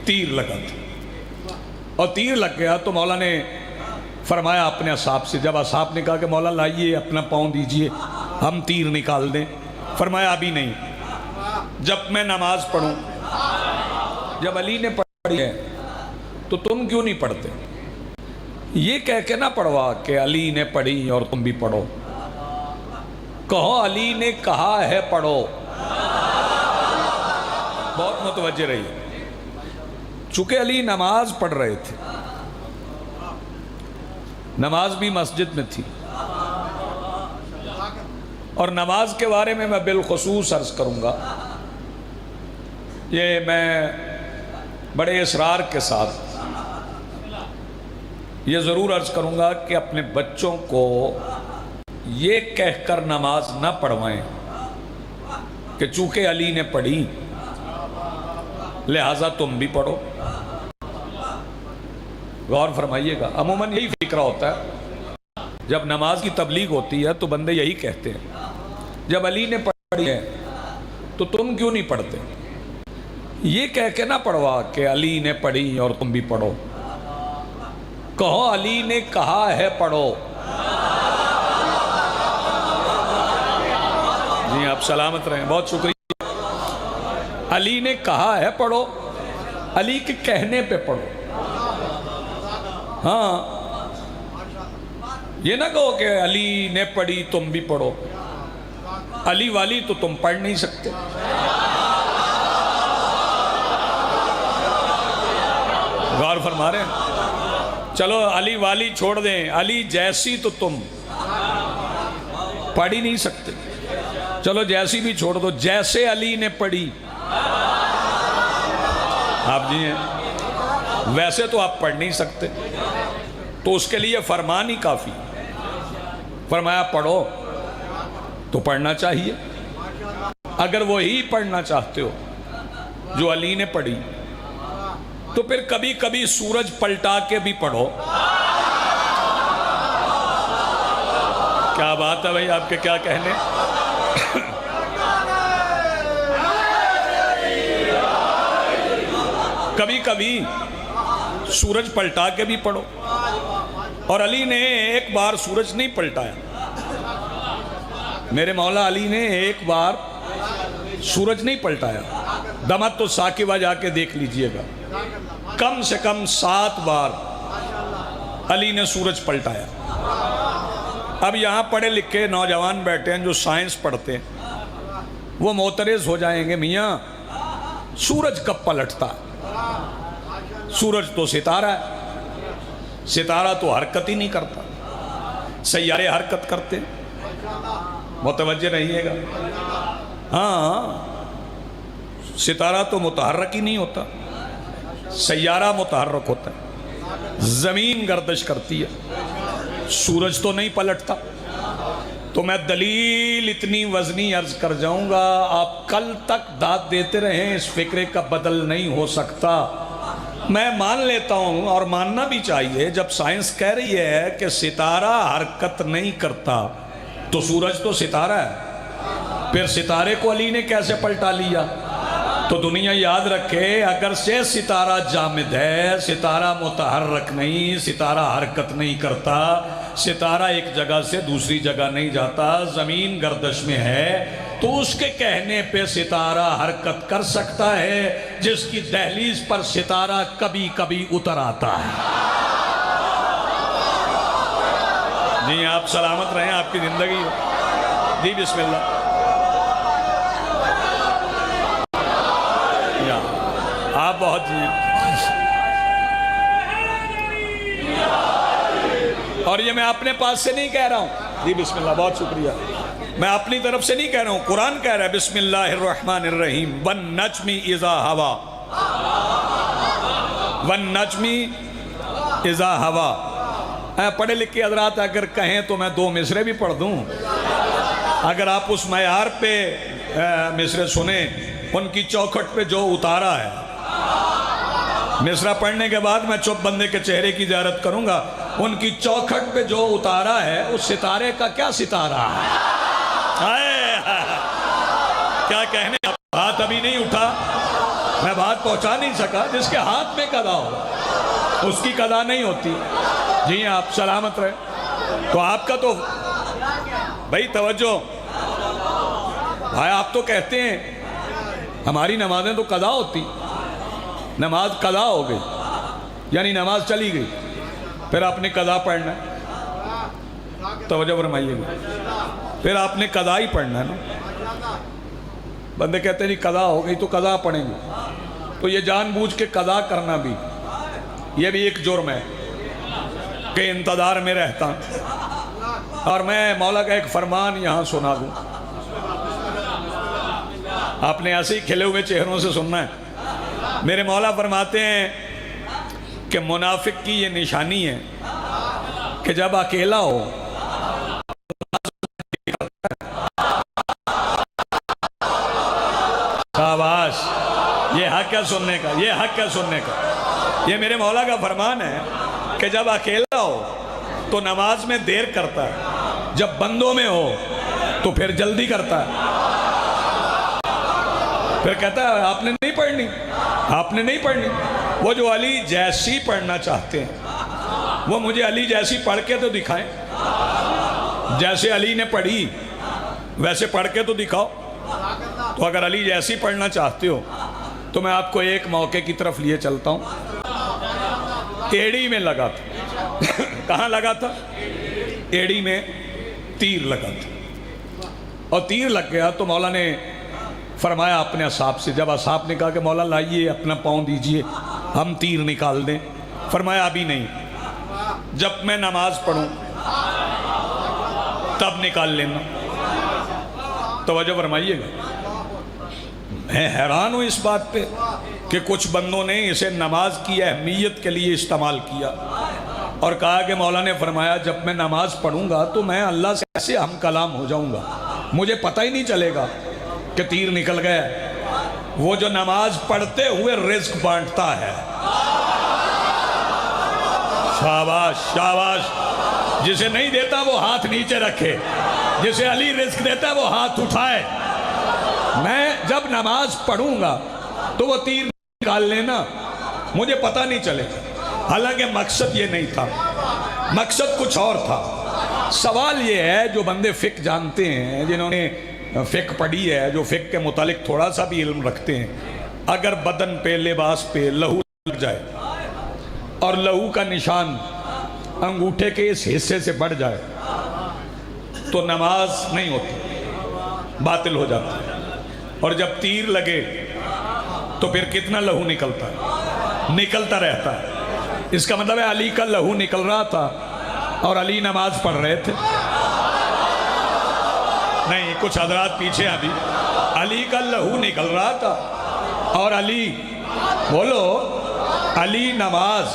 تیر لگا تھا، اور تیر لگ گیا تو مولا نے فرمایا اپنے اصحاب سے، جب اصحاب نے کہا کہ مولا لائیے اپنا پاؤں دیجئے ہم تیر نکال دیں، فرمایا ابھی نہیں، جب میں نماز پڑھوں۔ جب علی نے پڑھی ہے تو تم کیوں نہیں پڑھتے؟ یہ کہہ کے نہ پڑھوا کہ علی نے پڑھی اور تم بھی پڑھو، کہو علی نے کہا ہے پڑھو۔ بہت متوجہ رہی، چونکہ علی نماز پڑھ رہے تھے، نماز بھی مسجد میں تھی، اور نماز کے بارے میں بالخصوص عرض کروں گا، یہ میں بڑے اصرار کے ساتھ یہ ضرور عرض کروں گا کہ اپنے بچوں کو یہ کہہ کر نماز نہ پڑھوائیں کہ چونکہ علی نے پڑھی لہٰذا تم بھی پڑھو۔ غور فرمائیے گا، عموماً یہی فکرہ ہوتا ہے، جب نماز کی تبلیغ ہوتی ہے تو بندے یہی کہتے ہیں جب علی نے پڑھی ہے تو تم کیوں نہیں پڑھتے؟ یہ کہہ کے نہ پڑھوا کہ علی نے پڑھی اور تم بھی پڑھو، کہو علی نے کہا ہے پڑھو۔ جی آپ سلامت رہیں، بہت شکریہ۔ علی نے کہا ہے پڑھو، علی کے کہنے پہ پڑھو۔ ہاں، یہ نہ کہو کہ علی نے پڑھی تم بھی پڑھو، علی والی تو تم پڑھ نہیں سکتے۔ غور فرما رہے ہیں؟ چلو علی والی چھوڑ دیں، علی جیسی تو تم پڑھ ہی نہیں سکتے، چلو جیسی بھی چھوڑ دو، جیسے علی نے پڑھی آپ جی ہیں ویسے تو آپ پڑھ نہیں سکتے، تو اس کے لیے فرمان ہی کافی، فرمایا پڑھو تو پڑھنا چاہیے۔ اگر وہی پڑھنا چاہتے ہو جو علی نے پڑھی تو پھر کبھی کبھی سورج پلٹا کے بھی پڑھو۔ کیا بات ہے بھائی، آپ کے کیا کہنے؟ کبھی کبھی سورج پلٹا کے بھی پڑھو، اور علی نے ایک بار سورج نہیں پلٹایا، میرے مولا علی نے ایک بار سورج نہیں پلٹایا، دمت تو ثاقبہ جا کے دیکھ لیجئے گا، کم سے کم 7 بار علی نے سورج پلٹایا۔ اب یہاں پڑھے لکھے نوجوان بیٹھے ہیں جو سائنس پڑھتے ہیں، وہ معترض ہو جائیں گے میاں سورج کب پلٹتا؟ سورج تو ستارہ ہے، ستارہ تو حرکت ہی نہیں کرتا، سیارے حرکت کرتے، متوجہ رہیے گا۔ ہاں، ستارہ تو متحرک ہی نہیں ہوتا، سیارہ متحرک ہوتا ہے، زمین گردش کرتی ہے، سورج تو نہیں پلٹتا۔ تو میں دلیل اتنی وزنی عرض کر جاؤں گا، آپ کل تک داد دیتے رہیں، اس فکرے کا بدل نہیں ہو سکتا۔ میں مان لیتا ہوں، اور ماننا بھی چاہیے، جب سائنس کہہ رہی ہے کہ ستارہ حرکت نہیں کرتا تو سورج تو ستارہ ہے، پھر ستارے کو علی نے کیسے پلٹا لیا؟ تو دنیا یاد رکھے، اگر سے ستارہ جامد ہے، ستارہ متحرک نہیں، ستارہ حرکت نہیں کرتا، ستارہ ایک جگہ سے دوسری جگہ نہیں جاتا، زمین گردش میں ہے، تو اس کے کہنے پہ ستارہ حرکت کر سکتا ہے، جس کی دہلیز پر ستارہ کبھی کبھی اتر آتا ہے۔ جی آپ سلامت رہیں، آپ کی زندگی ہو۔ جی بسم اللہ۔ آپ بہت جی، اور یہ میں اپنے پاس سے نہیں کہہ رہا ہوں، جی بسم اللہ، بہت شکریہ، میں اپنی طرف سے نہیں کہہ رہا ہوں، قرآن کہہ رہا ہے بسم اللہ الرحمن الرحیم، وَالنَّجْمِ إِذَا هَوَى، وَالنَّجْمِ إِذَا هَوَى۔ پڑھے لکھے حضرات اگر کہیں تو میں 2 مصرے بھی پڑھ دوں، اگر آپ اس معیار پہ مصرے سنیں، ان کی چوکھٹ پہ جو اتارا ہے، مصرع پڑھنے کے بعد میں چپ بندے کے چہرے کی زیارت کروں گا، ان کی چوکھٹ پہ جو اتارا ہے اس ستارے کا کیا ستارہ ہے؟ کیا کہنے، ہاتھ ابھی نہیں اٹھا، میں بات پہنچا نہیں سکا. جس کے ہاتھ میں قضا ہو اس کی قضا نہیں ہوتی. جی آپ سلامت رہے. تو آپ کا تو بھائی توجہ بھائی، آپ تو کہتے ہیں ہماری نمازیں تو قضا ہوتی. نماز قضا ہو گئی یعنی نماز چلی گئی، پھر آپ نے قضا پڑھنا ہے. توجہ فرمائیے گا، پھر آپ نے قضا ہی پڑھنا ہے نا. بندے کہتے ہیں جی قضا ہو گئی تو قضا پڑھیں گے. تو یہ جان بوجھ کے قضا کرنا بھی یہ بھی ایک جرم ہے کہ انتظار میں رہتا. اور میں مولا کا ایک فرمان یہاں سنا دوں، آپ نے ایسے ہی کھلے ہوئے چہروں سے سننا ہے. میرے مولا فرماتے ہیں کہ منافق کی یہ نشانی ہے کہ جب اکیلا ہو شاباش، یہ حق ہے سننے کا، یہ حق ہے سننے کا. یہ میرے مولا کا فرمان ہے کہ جب اکیلا ہو تو نماز میں دیر کرتا ہے، جب بندوں میں ہو تو پھر جلدی کرتا ہے. پھر کہتا ہے آپ نے نہیں پڑھنی، آپ نے نہیں پڑھنی. وہ جو علی جیسی پڑھنا چاہتے ہیں وہ مجھے علی جیسی پڑھ کے تو دکھائیں. جیسے علی نے پڑھی ویسے پڑھ کے تو دکھاؤ. تو اگر علی جیسی پڑھنا چاہتے ہو تو میں آپ کو ایک موقع کی طرف لیے چلتا ہوں. ایڑی میں لگا تھا. کہاں لگا تھا؟ ایڑی میں تیر لگا تھا. اور تیر لگ گیا تو مولا نے فرمایا اپنے اصحاب سے، جب اصحاب نے کہا کہ مولا لائیے اپنا پاؤں دیجئے ہم تیر نکال دیں. فرمایا ابھی نہیں، جب میں نماز پڑھوں تب نکال لینا. توجہ فرمائیے گا. میں حیران ہوں اس بات پہ کہ کچھ بندوں نے اسے نماز کی اہمیت کے لیے استعمال کیا اور کہا کہ مولا نے فرمایا جب میں نماز پڑھوں گا تو میں اللہ سے ایسے ہم کلام ہو جاؤں گا، مجھے پتہ ہی نہیں چلے گا کہ تیر نکل گیا. وہ جو نماز پڑھتے ہوئے رزق بانٹتا ہے، شاباش شاباش. جسے نہیں دیتا وہ ہاتھ نیچے رکھے، جسے علی رزق دیتا ہے وہ ہاتھ اٹھائے. میں جب نماز پڑھوں گا تو وہ تیر نکال لینا، مجھے پتہ نہیں چلے گا. حالانکہ مقصد یہ نہیں تھا، مقصد کچھ اور تھا. سوال یہ ہے جو بندے فقہ جانتے ہیں، جنہوں نے فقہ پڑھی ہے، جو فقہ کے متعلق تھوڑا سا بھی علم رکھتے ہیں، اگر بدن پہ لباس پہ لہو لگ جائے اور لہو کا نشان انگوٹھے کے اس حصے سے بڑھ جائے تو نماز نہیں ہوتی، باطل ہو جاتی ہے. اور جب تیر لگے تو پھر کتنا لہو نکلتا ہے؟ نکلتا رہتا ہے. اس کا مطلب ہے علی کا لہو نکل رہا تھا اور علی نماز پڑھ رہے تھے. نہیں، کچھ حضرات پیچھے ابھی. علی کا لہو نکل رہا تھا اور علی، بولو، علی نماز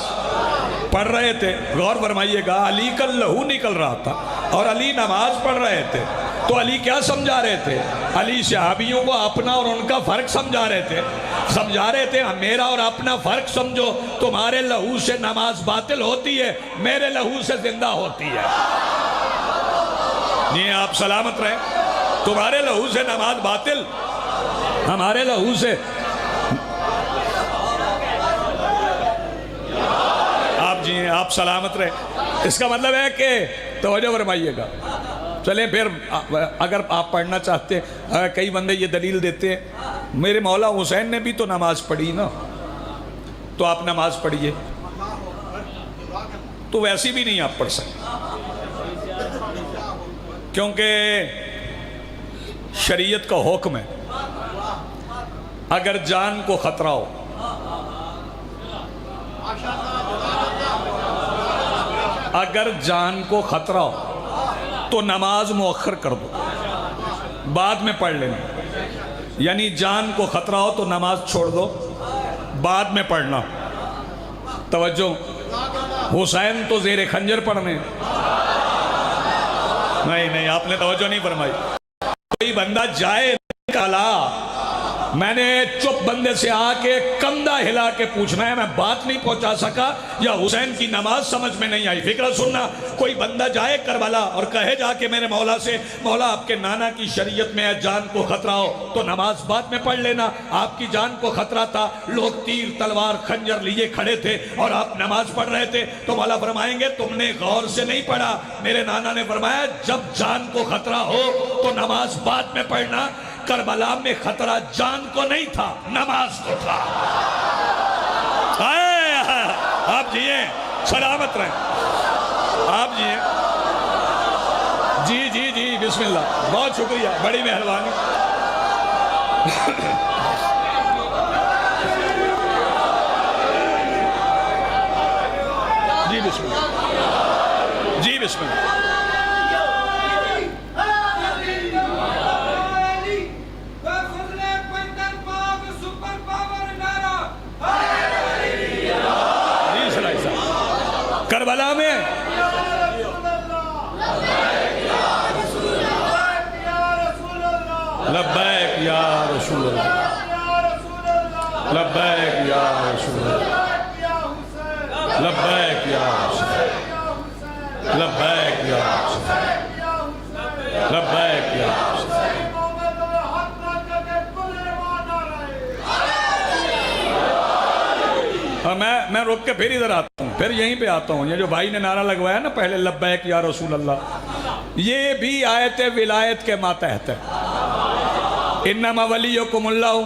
پڑھ رہے تھے. غور فرمائیے گا، علی کا لہو نکل رہا تھا اور علی نماز پڑھ رہے تھے. تو علی کیا سمجھا رہے تھے؟ علی صحابیوں کو اپنا اور ان کا فرق سمجھا رہے تھے. سمجھا رہے تھے میرا اور اپنا فرق سمجھو، تمہارے لہو سے نماز باطل ہوتی ہے، میرے لہو سے زندہ ہوتی ہے. نہیں، آپ سلامت رہیں. تمہارے لہو سے نماز باطل، ہمارے لہو سے. آپ جی آپ سلامت رہیں. اس کا مطلب ہے کہ توجہ فرمائیے گا. چلیں پھر اگر آپ پڑھنا چاہتے ہیں، کئی بندے یہ دلیل دیتے ہیں میرے مولا حسین نے بھی تو نماز پڑھی نا، تو آپ نماز پڑھیے. تو ویسی بھی نہیں آپ پڑھ سکتے، کیونکہ شریعت کا حکم ہے اگر جان کو خطرہ ہو، اگر جان کو خطرہ ہو تو نماز مؤخر کر دو، بعد میں پڑھ لینا. یعنی جان کو خطرہ ہو تو نماز چھوڑ دو، بعد میں پڑھنا. توجہ، حسین تو زیر خنجر پڑھنے. نہیں، آپ نے توجہ نہیں فرمائی. کوئی بندہ جائے کلا میں نے چپ بندے سے آ کے کندھا ہلا کے پوچھنا ہے، میں بات نہیں پہنچا سکا یا حسین کی نماز سمجھ میں نہیں آئی؟ فکر سننا، کوئی بندہ جائے کربلا اور کہے جا کے میرے مولا سے، مولا آپ کے نانا کی شریعت میں ہے، جان کو خطرہ ہو تو نماز بعد میں پڑھ لینا، آپ کی جان کو خطرہ تھا، لوگ تیر تلوار خنجر لیے کھڑے تھے اور آپ نماز پڑھ رہے تھے، تو مولا فرمائیں گے تم نے غور سے نہیں پڑھا۔ میرے نانا نے فرمایا جب جان کو خطرہ ہو تو نماز بعد میں پڑھنا۔ کربلا میں خطرہ جان کو نہیں تھا، نماز کو تھا۔ آپ جیئے سلامت رہیں، آپ جیئے۔ جی جی جی بسم اللہ، بہت شکریہ، بڑی مہربانی۔ جی بسم اللہ، جی بسم اللہ۔ کربلا میں لبیک یا رسول اللہ، لبیک یا رسول اللہ، لبیک یا رسول اللہ، لبیک یا رسول اللہ، لبیک یا رسول اللہ۔ میں رک کے پھر ادھر آتا ہوں، پھر یہیں پہ آتا ہوں۔ یہ جو بھائی نے نعرہ لگوایا نا پہلے لبیک یا رسول اللہ، یہ بھی آیت ولایت کے ماتحت ہے۔ انما ولیکم اللہ،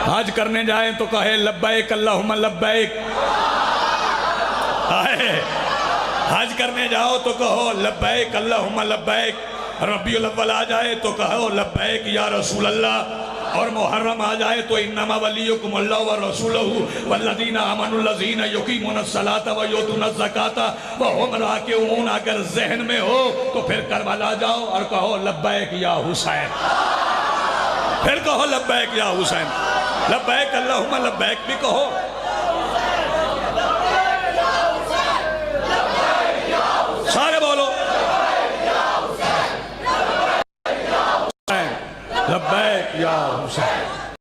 حج کرنے جائیں تو کہے لبیک اللہم لبیک، حج کرنے جاؤ تو کہو لبیک اللہم لبیک، ربیع الاول آ جائے تو کہو لبیک یا رسول اللہ، اور محرم آ جائے تو انما ولیکم اللہ ورسولہ والذین آمنوا الذین یقیمون الصلاۃ ویؤتون الزکاۃ وہم راکعون۔ اگر ذہن میں ہو تو پھر کربلا جاؤ اور کہو لبیک یا حسین، پھر کہو لبیک یا حسین، لبیک اللہم لبیک بھی کہو۔ سارے بولو لبیک یا حسین۔